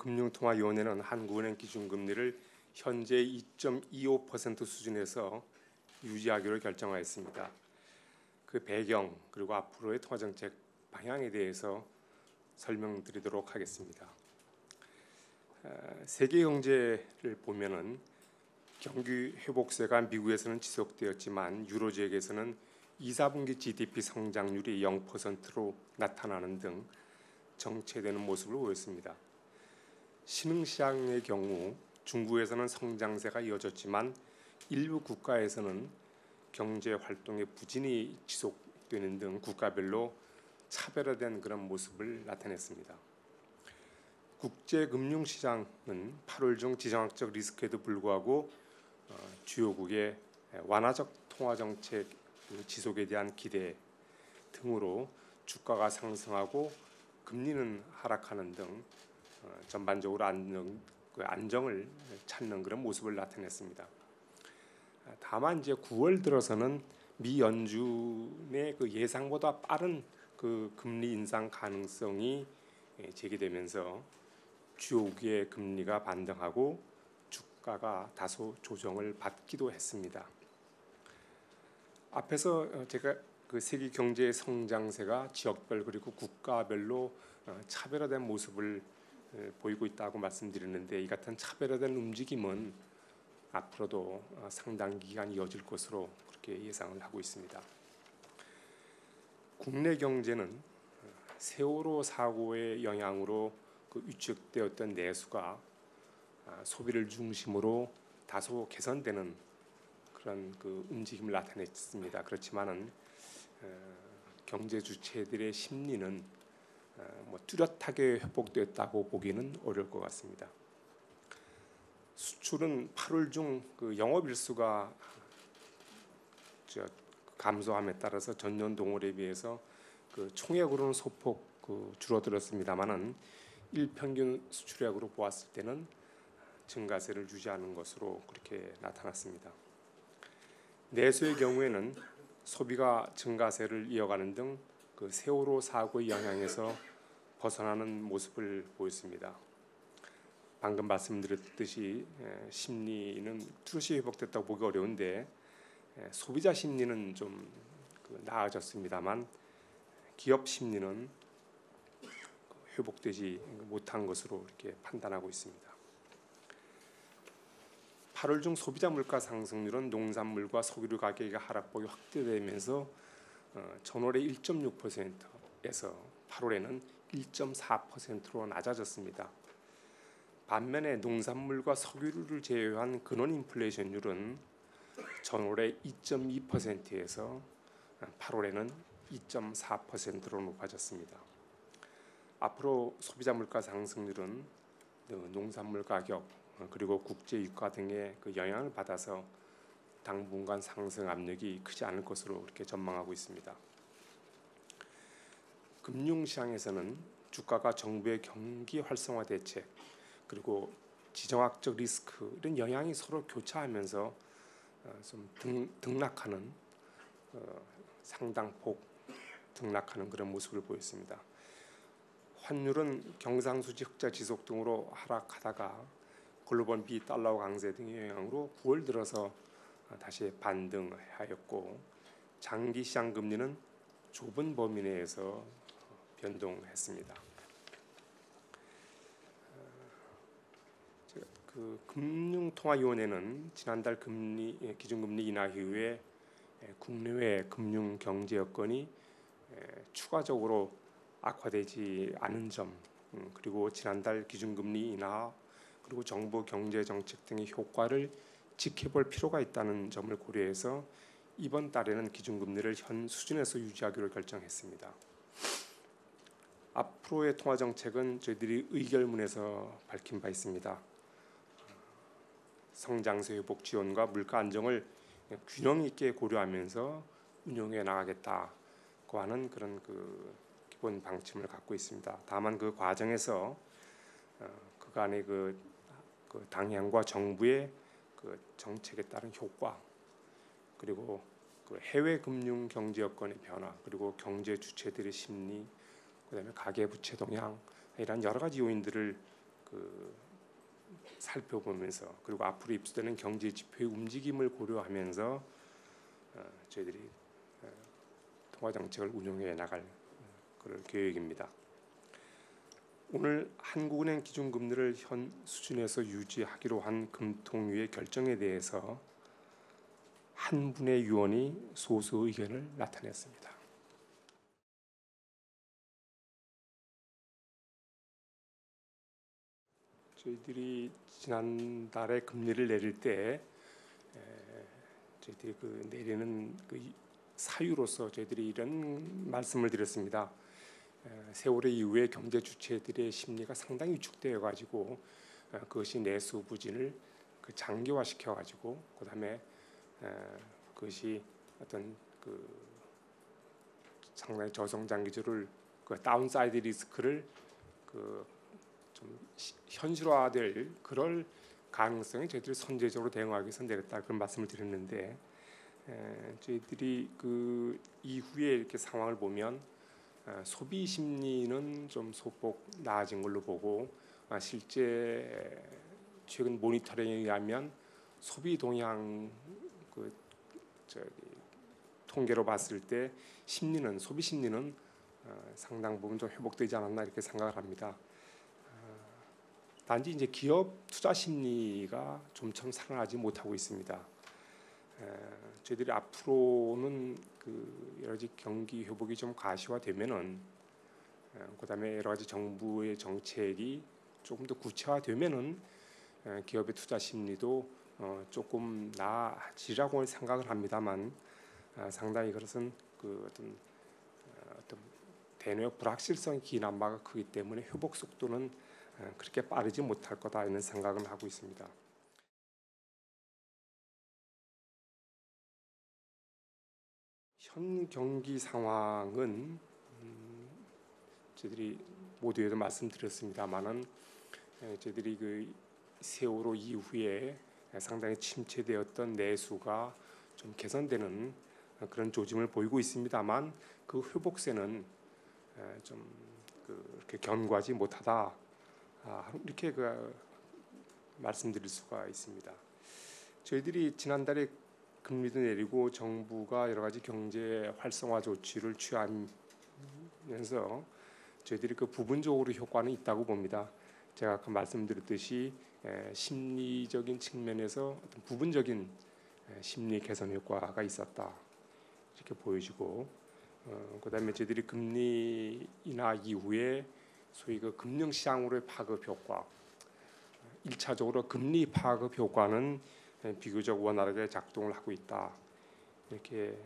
금융통화위원회는 한국은행 기준금리를 현재 2.25% 수준에서 유지하기로 결정하였습니다. 그 배경 그리고 앞으로의 통화정책 방향에 대해서 설명드리도록 하겠습니다. 세계 경제를 보면은 경기 회복세가 미국에서는 지속되었지만 유로 지역에서는 2, 4분기 GDP 성장률이 0%로 나타나는 등 정체되는 모습을 보였습니다. 신흥시장의 경우 중국에서는 성장세가 이어졌지만 일부 국가에서는 경제 활동의 부진이 지속되는 등 국가별로 차별화된 그런 모습을 나타냈습니다. 국제금융시장은 8월 중 지정학적 리스크에도 불구하고 주요국의 완화적 통화정책 지속에 대한 기대 등으로 주가가 상승하고 금리는 하락하는 등 전반적으로 안정을 찾는 그런 모습을 나타냈습니다. 다만 이제 9월 들어서는 미 연준의 그 예상보다 빠른 그 금리 인상 가능성이 제기되면서 주요국의 금리가 반등하고 주가가 다소 조정을 받기도 했습니다. 앞에서 제가 그 세계 경제의 성장세가 지역별 그리고 국가별로 차별화된 모습을 보이고 있다고 말씀드렸는데, 이 같은 차별화된 움직임은 앞으로도 상당 기간 이어질 것으로 그렇게 예상을 하고 있습니다. 국내 경제는 세월호 사고의 영향으로 그 위축되었던 내수가 소비를 중심으로 다소 개선되는 그런 그 움직임을 나타냈습니다. 그렇지만은 경제 주체들의 심리는 뚜렷하게 회복됐다고 보기는 어려울 것 같습니다. 수출은 8월 중 그 영업일수가 감소함에 따라서 전년 동월에 비해서 그 총액으로는 소폭 줄어들었습니다만은 일평균 수출액으로 보았을 때는 증가세를 유지하는 것으로 그렇게 나타났습니다. 내수의 경우에는 소비가 증가세를 이어가는 등 그 세월호 사고의 영향에서 벗어나는 모습을 보였습니다. 방금 말씀드렸듯이 심리는 뚜렷이 회복됐다고 보기 어려운데 소비자 심리는 좀 나아졌습니다만 기업 심리는 회복되지 못한 것으로 이렇게 판단하고 있습니다. 8월 중 소비자 물가 상승률은 농산물과 석유류 가격의 하락폭이 확대되면서 전월에 1.6%에서 8월에는 1.4%로 낮아졌습니다. 반면에 농산물과 석유류를 제외한 근원 인플레이션율은 전월에 2.2%에서 8월에는 2.4%로 높아졌습니다. 앞으로 소비자 물가 상승률은 농산물 가격 그리고 국제 유가 등의 그 영향을 받아서 당분간 상승 압력이 크지 않을 것으로 이렇게 전망하고 있습니다. 금융시장에서는 주가가 정부의 경기 활성화 대책 그리고 지정학적 리스크 이런 영향이 서로 교차하면서 좀 등락하는 상당폭 등락하는 그런 모습을 보였습니다. 환율은 경상수지 흑자 지속 등으로 하락하다가 글로벌 미 달러 강세 등의 영향으로 9월 들어서 다시 반등하였고, 장기 시장 금리는 좁은 범위 내에서 변동했습니다. 그 금융통화위원회는 지난달 기준금리 인하 이후에 국내외 금융 경제 여건이 추가적으로 악화되지 않은 점, 그리고 지난달 기준금리 인하 그리고 정부 경제 정책 등의 효과를 지켜볼 필요가 있다는 점을 고려해서 이번 달에는 기준금리를 현 수준에서 유지하기로 결정했습니다. 앞으로의 통화 정책은 저희들이 의결문에서 밝힌 바 있습니다. 성장세 회복 지원과 물가 안정을 균형 있게 고려하면서 운용해 나가겠다고 하는 그런 그 기본 방침을 갖고 있습니다. 다만 그 과정에서 그간의 그 당향과 정부의 그 정책에 따른 효과 그리고 그 해외 금융 경제 여건의 변화 그리고 경제 주체들의 심리 그다음에 가계 부채 동향 이런 여러 가지 요인들을 그 살펴보면서 그리고 앞으로 입수되는 경제 지표의 움직임을 고려하면서 저희들이 통화 정책을 운영해 나갈 그럴 계획입니다. 오늘 한국은행 기준금리를 현 수준에서 유지하기로 한 금통위의 결정에 대해서 한 분의 위원이 소수 의견을 나타냈습니다. 저희들이 지난달에 금리를 내릴 때 저희들이 그 내리는 그 사유로서 저희들이 이런 말씀을 드렸습니다. 세월호 이후에 경제 주체들의 심리가 상당히 위축되어 가지고 그것이 내수 부진을 그 장기화시켜 가지고 그다음에 그것이 어떤 그 상당히 저성장기주를 그 다운사이드 리스크를 그 좀 현실화될 그럴 가능성에 저희들이 선제적으로 대응하기 위해서 내렸다 그런 말씀을 드렸는데 저희들이 그 이후에 이렇게 상황을 보면 소비 심리는 좀 소폭 나아진 걸로 보고 실제 최근 모니터링에 의하면 소비 동향 그 통계로 봤을 때 심리는 소비 심리는 상당 부분 좀 회복되지 않았나 이렇게 생각을 합니다. 단지 이제 기업 투자 심리가 좀처럼 살아나지 못하고 있습니다. 저희들이 앞으로는 그 여러 가지 경기 회복이 좀 가시화되면은 그다음에 여러 가지 정부의 정책이 조금 더 구체화되면은 기업의 투자 심리도 조금 나아지라고 생각을 합니다만 상당히 그것은 그 어떤 대내의 불확실성이 기난바가 크기 때문에 회복 속도는 그렇게 빠르지 못할 거다 이런 생각을 하고 있습니다. 현 경기 상황은 저희들이 모두에도 말씀드렸습니다만은 저희들이 그 세월호 이후에 상당히 침체되었던 내수가 좀 개선되는 그런 조짐을 보이고 있습니다만 그 회복세는 좀 그렇게 견고하지 못하다 이렇게 말씀드릴 수가 있습니다. 저희들이 지난달에 금리도 내리고 정부가 여러 가지 경제 활성화 조치를 취하면서 저희들이 그 부분적으로 효과는 있다고 봅니다. 제가 아까 말씀드렸듯이 심리적인 측면에서 어떤 부분적인 심리 개선 효과가 있었다 이렇게 보여지고 그다음에 저희들이 금리 인하 이후에 소위 그 금융시장으로의 파급 효과 1차적으로 금리 파급 효과는 비교적 원활하게 작동을 하고 있다 이렇게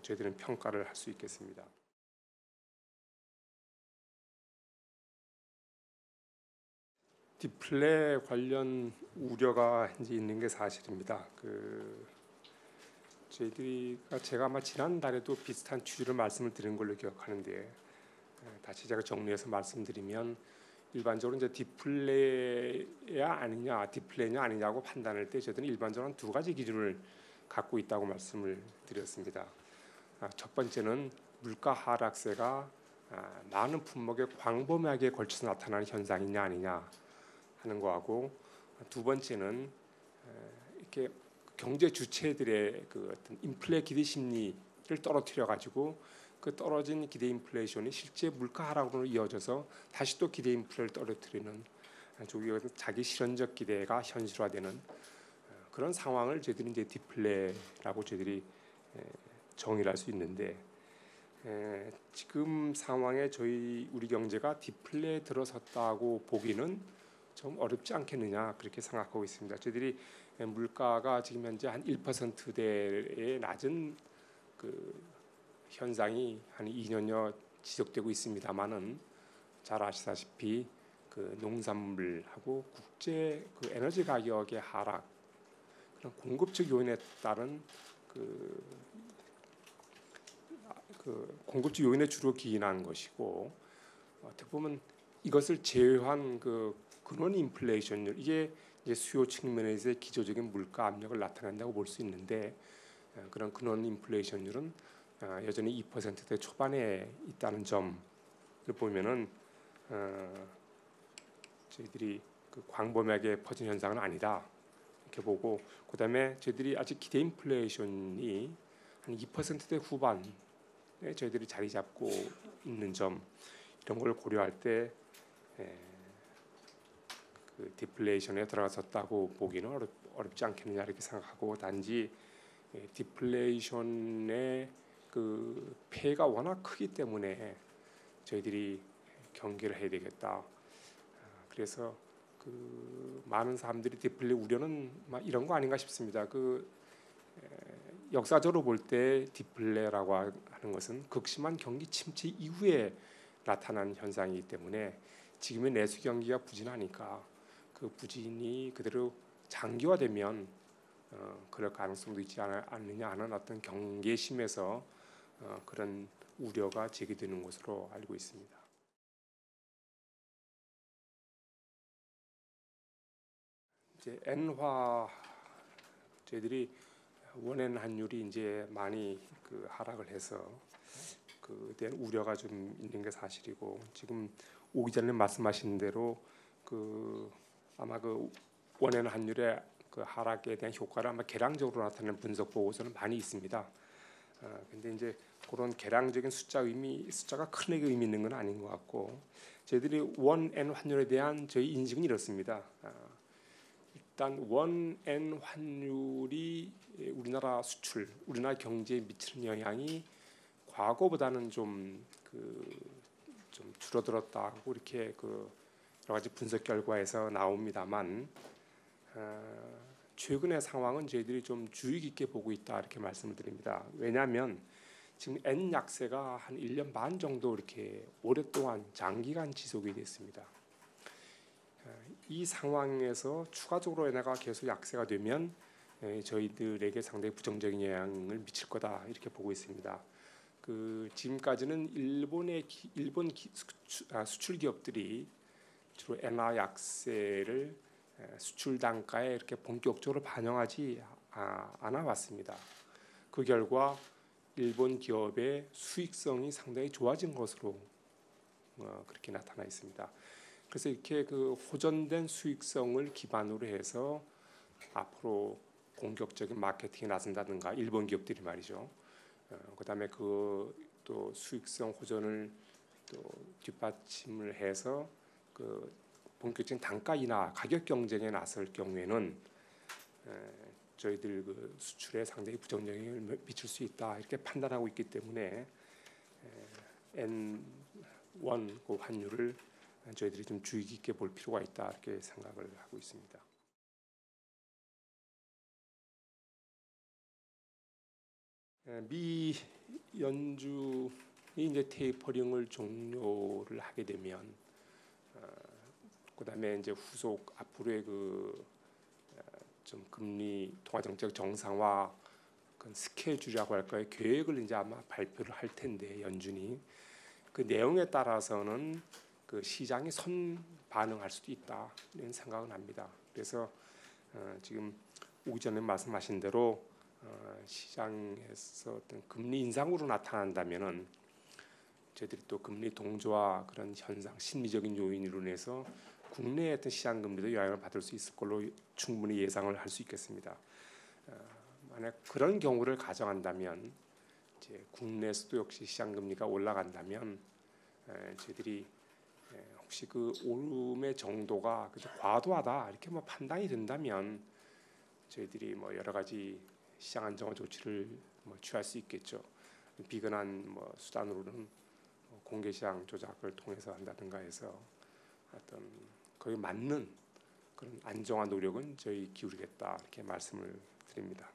저희들은 평가를 할 수 있겠습니다. 디플레 관련 우려가 이제 있는 게 사실입니다. 제가 아마 지난달에도 비슷한 취지로 말씀을 드린 걸로 기억하는데 다시 제가 정리해서 말씀드리면 일반적으로 이제 디플레냐 아니냐고 판단할 때 저희들은 일반적으로 두 가지 기준을 갖고 있다고 말씀을 드렸습니다. 첫 번째는 물가 하락세가 많은 품목에 광범위하게 걸쳐서 나타나는 현상이냐 아니냐 하는 거하고 두 번째는 이렇게 경제 주체들의 그 어떤 인플레 기대 심리를 떨어뜨려 가지고 그 떨어진 기대 인플레이션이 실제 물가 하락으로 이어져서 다시 또 기대 인플레를 떨어뜨리는 자기 실현적 기대가 현실화되는 그런 상황을 저희들이 이제 디플레라고 저희들이 정의를 할 수 있는데 지금 상황에 우리 경제가 디플레에 들어섰다고 보기는 좀 어렵지 않겠느냐 그렇게 생각하고 있습니다. 저희들이 물가가 지금 현재 한 1%대의 낮은 그 현상이 한 2년여 지속되고 있습니다만은 잘 아시다시피 그 농산물하고 국제 그 에너지 가격의 하락 그런 공급적 요인에 따른 그 공급적 요인에 주로 기인한 것이고 어떻게 보면 이것을 제외한 그 근원 인플레이션율 이게 이제 수요 측면에서의 기초적인 물가 압력을 나타낸다고 볼 수 있는데 그런 근원 인플레이션율은 여전히 2%대 초반에 있다는 점을 보면은 저희들이 그 광범위하게 퍼진 현상은 아니다 이렇게 보고, 그다음에 저희들이 아직 기대 인플레이션이 한 2%대 후반에 저희들이 자리 잡고 있는 점, 이런 걸 고려할 때 그 디플레이션에 들어갔었다고 보기는 어렵지 않겠느냐 이렇게 생각하고, 단지 디플레이션의 그 폐해가 워낙 크기 때문에 저희들이 경계를 해야 되겠다. 그래서 그 많은 사람들이 디플레 우려는 막 이런 거 아닌가 싶습니다. 그 역사적으로 볼 때 디플레라고 하는 것은 극심한 경기 침체 이후에 나타난 현상이기 때문에, 지금의 내수 경기가 부진하니까 그 부진이 그대로 장기화되면 그럴 가능성도 있지 않느냐 하는 어떤 경계심에서 그런 우려가 제기되는 것으로 알고 있습니다. 이제 엔화, 저희들이 원엔 환율이 이제 많이 그 하락을 해서 그에 대한 우려가 좀 있는 게 사실이고, 지금 오 기자님 말씀하신 대로 그 아마 그 원엔 환율의 그 하락에 대한 효과를 아마 계량적으로 나타내는 분석 보고서는 많이 있습니다. 근데 이제 그런 계량적인 숫자가 큰 의미 있는 건 아닌 것 같고, 저희들이 원엔 환율에 대한 저희 인식은 이렇습니다. 일단 원엔 환율이 우리나라 수출, 우리나라 경제에 미치는 영향이 과거보다는 좀 줄어들었다고 이렇게 그 여러 가지 분석 결과에서 나옵니다만, 최근의 상황은 저희들이 좀 주의 깊게 보고 있다 이렇게 말씀을 드립니다. 왜냐하면 지금 엔 약세가 한 1년 반 정도 이렇게 오랫동안 장기간 지속이 됐습니다. 이 상황에서 추가적으로 엔화가 계속 약세가 되면 저희들에게 상당히 부정적인 영향을 미칠 거다 이렇게 보고 있습니다. 그 지금까지는 일본 수출 기업들이 주로 엔화 약세를 수출 단가에 이렇게 본격적으로 반영하지 않아 왔습니다. 그 결과 일본 기업의 수익성이 상당히 좋아진 것으로 그렇게 나타나 있습니다. 그래서 이렇게 그 호전된 수익성을 기반으로 해서 앞으로 공격적인 마케팅에 나선다든가, 일본 기업들이 말이죠. 그다음에 그 또 수익성 호전을 또 뒷받침을 해서 그 본격적인 단가 인하, 가격 경쟁에 나설 경우에는 저희들 그 수출에 상당히 부정적인 미칠 수 있다 이렇게 판단하고 있기 때문에 N1 그 환율을 저희들이 좀 주의 깊게 볼 필요가 있다 이렇게 생각을 하고 있습니다. 미 연준이 이제 테이퍼링을 종료를 하게 되면, 그다음에 이제 후속 앞으로의 그 좀 금리 통화 정책 정상화 그 스케줄이라고 할까요? 계획을 이제 아마 발표를 할 텐데, 연준이 그 내용에 따라서는 그 시장이 선 반응할 수도 있다 이런 생각은 합니다. 그래서 지금 오기 전에 말씀하신 대로 시장에서 어떤 금리 인상으로 나타난다면은 저희들이 또 금리 동조와 그런 현상, 심리적인 요인으로 인해서 국내의 어떤 시장 금리도 영향을 받을 수 있을 걸로 충분히 예상을 할 수 있겠습니다. 만약 그런 경우를 가정한다면, 이제 국내에서도 역시 시장 금리가 올라간다면 저희들이 혹시 그 오름의 정도가 과도하다 이렇게 뭐 판단이 된다면 저희들이 뭐 여러 가지 시장 안정화 조치를 뭐 취할 수 있겠죠. 비근한 뭐 수단으로는 공개 시장 조작을 통해서 한다든가 해서 어떤 거기에 맞는 그런 안정화 노력은 저희 기울이겠다 이렇게 말씀을 드립니다.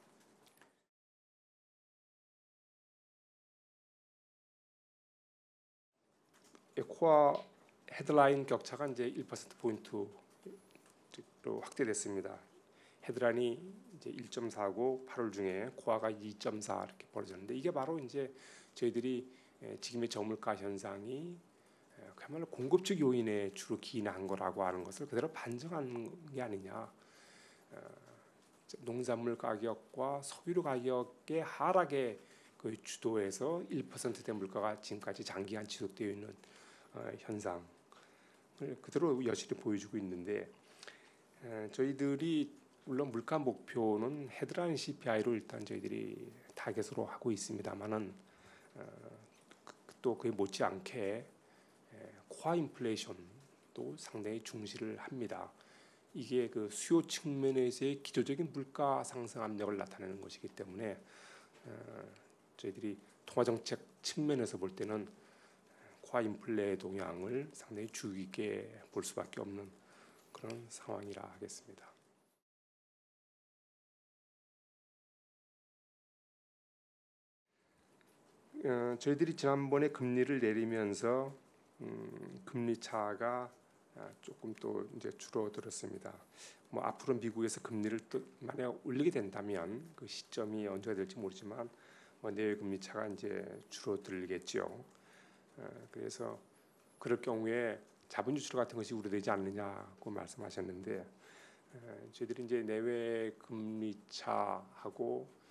코아 헤드라인 격차가 이제 1% 포인트로 확대됐습니다. 헤드라인이 이제 1.4고 8월 중에 코아가 2.4 이렇게 벌어졌는데, 이게 바로 이제 저희들이 지금의 저물가 현상이 그야말로 공급적 요인에 주로 기인한 거라고 하는 것을 그대로 반증하는 게 아니냐. 농산물 가격과 석유류 가격의 하락에 그 주도해서 1%대 물가가 지금까지 장기간 지속되어 있는 현상, 그대로 여실히 보여주고 있는데 저희들이 물론 물가 목표는 헤드라인 CPI로 일단 저희들이 타겟으로 하고 있습니다만은 또 그에 못지않게 코어 인플레이션도 상당히 중시를 합니다. 이게 그 수요 측면에서의 기초적인 물가 상승 압력을 나타내는 것이기 때문에 저희들이 통화정책 측면에서 볼 때는 코어 인플레의 동향을 상당히 주의 깊게 볼 수밖에 없는 그런 상황이라 하겠습니다. 저희들이 지난번에 금리를 내리면서 금리 차가 조금 또 이제 줄어들었습니다. 뭐 앞으로 미국에서 금리를 또 만약 올리게 된다면 그 시점이 언제가 될지 모르지만 내외 금리 차가 이제 줄어들겠죠. 그래서 그럴 경우에 자본 유출 같은 것이 우려되지 않느냐고 말씀하셨는데 저희들이 이제 내외 금리 차하고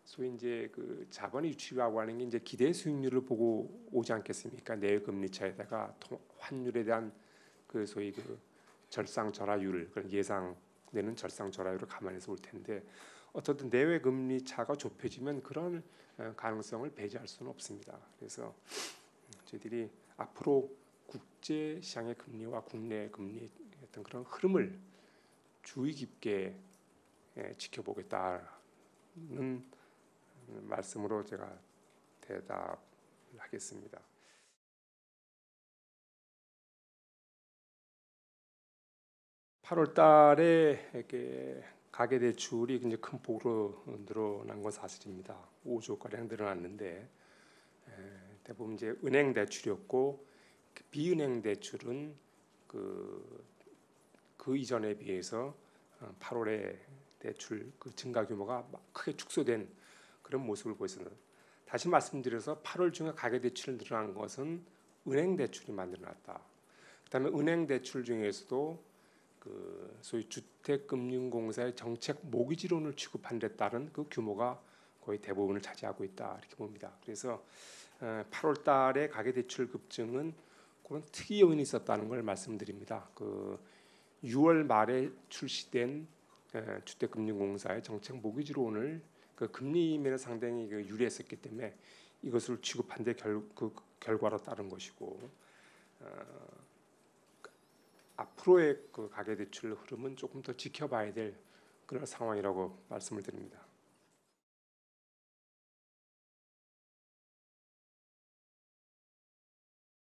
소위 이제 그 자본의 유출이라고 하는 게 이제 기대 수익률을 보고 오지 않겠습니까? 내외 금리 차에다가 환율에 대한 그 소위 그 절상절하율, 그런 예상되는 절상절하율을 감안해서 올 텐데 어떻든 내외 금리 차가 좁혀지면 그런 가능성을 배제할 수는 없습니다. 그래서 저희들이 앞으로 국제 시장의 금리와 국내 금리의 어떤 그런 흐름을 주의 깊게 지켜보겠다는 말씀으로 제가 대답하겠습니다. 8월 달에 이렇게 가계 대출이 굉장히 큰 폭으로 늘어난 건 사실입니다. 5조 가량 늘어났는데 대부분 이제 은행 대출이었고 비은행 대출은 그 이전에 비해서 8월에 대출 그 증가 규모가 크게 축소된 그런 모습을 보였습니다. 다시 말씀드려서 8월 중에 가계 대출이 늘어난 것은 은행 대출이 만들어놨다. 그다음에 은행 대출 중에서도 그 소위 주택금융공사의 정책 모기지론을 취급한 데 따른 그 규모가 거의 대부분을 차지하고 있다 이렇게 봅니다. 그래서 8월 달에 가계대출 급증은 그런 특이 요인이 있었다는 걸 말씀드립니다. 그 6월 말에 출시된 주택금융공사의 정책 모기지론을 그 금리 면에 상당히 유리했었기 때문에 이것을 취급한 데 그 결과로 따른 것이고 앞으로의 그 가계대출 흐름은 조금 더 지켜봐야 될 그런 상황이라고 말씀을 드립니다.